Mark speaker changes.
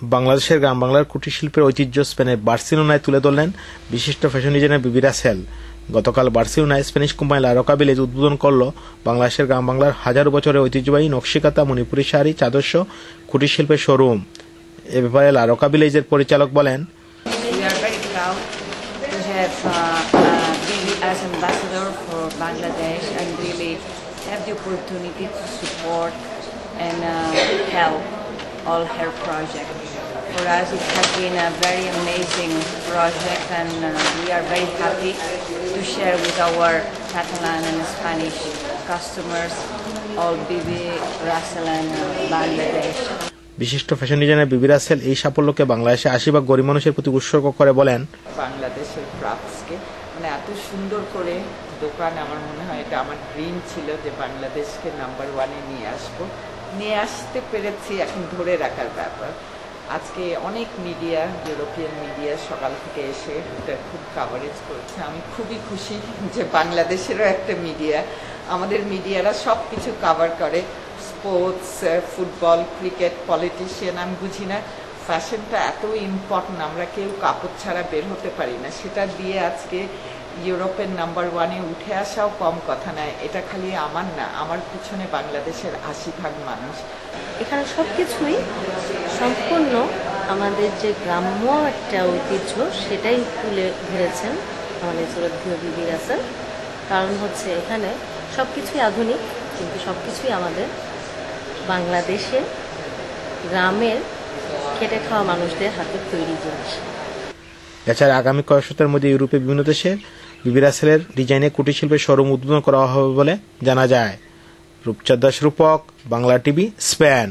Speaker 1: বাংলাদেশের গ্রাম বাংলার কুটির শিল্পের ঐতিহ্য স্পেনের বার্সেলোনায় তুলে ধরলেন বিশিষ্ট ফ্যাশন ডিজাইনার বিবি রাসেল। গতকাল বার্সেলোনায় স্প্যানিশ কোম্পানি লা রোকা ভিলেজ উদ্বোধন করল বাংলাদেশের গ্রাম বাংলার হাজারো বছরের ঐতিহ্যবাহী নকশিকাঁথা, মণিপুরী শাড়ি, চাদরসহ কুটির শিল্পের শোরুম। এ ব্যাপারে লা রোকা ভিলেজের পরিচালক বলেন,
Speaker 2: as ambassador for Bangladesh and really have the opportunity to support and help all her projects. For us it has been a very amazing project and we are very happy to share with our Catalan and Spanish customers all Bibi Rassel and Bangladesh.
Speaker 1: বিশিষ্ট fashion designer বিবি রাসেল এই সাফল্যকে বাংলাদেশে ৮০ গরিব মানুষের প্রতি উৎসর্গ করে বলেন,
Speaker 3: বাংলাদেশের ক্রাফটসকে এত সুন্দর করে দোকান, আমার মনে হয় এটা আমার ড্রিম ছিল যে বাংলাদেশকে নাম্বার 1-এ নিয়ে আসতে পেরেছি। এখন ধরে রাখার ব্যাপার। আজকে অনেক মিডিয়া, ইউরোপিয়ান মিডিয়া সকাল থেকে এসে এটা খুব কাভারেজ করছে। আমি খুবই খুশি যে বাংলাদেশেরও একটা মিডিয়া, আমাদের মিডিয়ারা সব কিছু কাভার করে, স্পোর্টস, ফুটবল, ক্রিকেট, পলিটিশিয়ান। আমি বুঝি না ফ্যাশনটা এত ইম্পর্টেন্ট, আমরা কেউ কাপড় ছাড়া বের হতে পারি না। সেটা দিয়ে আজকে ইউরোপের নাম্বার 1-এ উঠে আসাও কম কথা নয়। এটা খালি আমার না, আমার পিছনে বাংলাদেশের 80% মানুষ।
Speaker 4: এখানে সবকিছুই সম্পূর্ণ আমাদের যে গ্রাম্য একটা ঐতিহ্য সেটাই তুলে ধরেছেন আমাদের শ্রদ্ধেয় বিবি রাসেল। কারণ হচ্ছে এখানে সবকিছুই আধুনিক, কিন্তু সবকিছুই আমাদের বাংলাদেশে গ্রামের খেটে খাওয়া মানুষদের হাতে তৈরি জিনিস।
Speaker 1: এছাড়া আগামী কয়েক সপ্তাহের মধ্যে ইউরোপের বিভিন্ন দেশে বিবি রাসেলের ডিজাইনে কুটির শিল্পের শোরুম উদ্বোধন করা হবে বলে জানা যায়। রূপচাঁদ দাস, রূপক, বাংলা টিভি, স্পেন।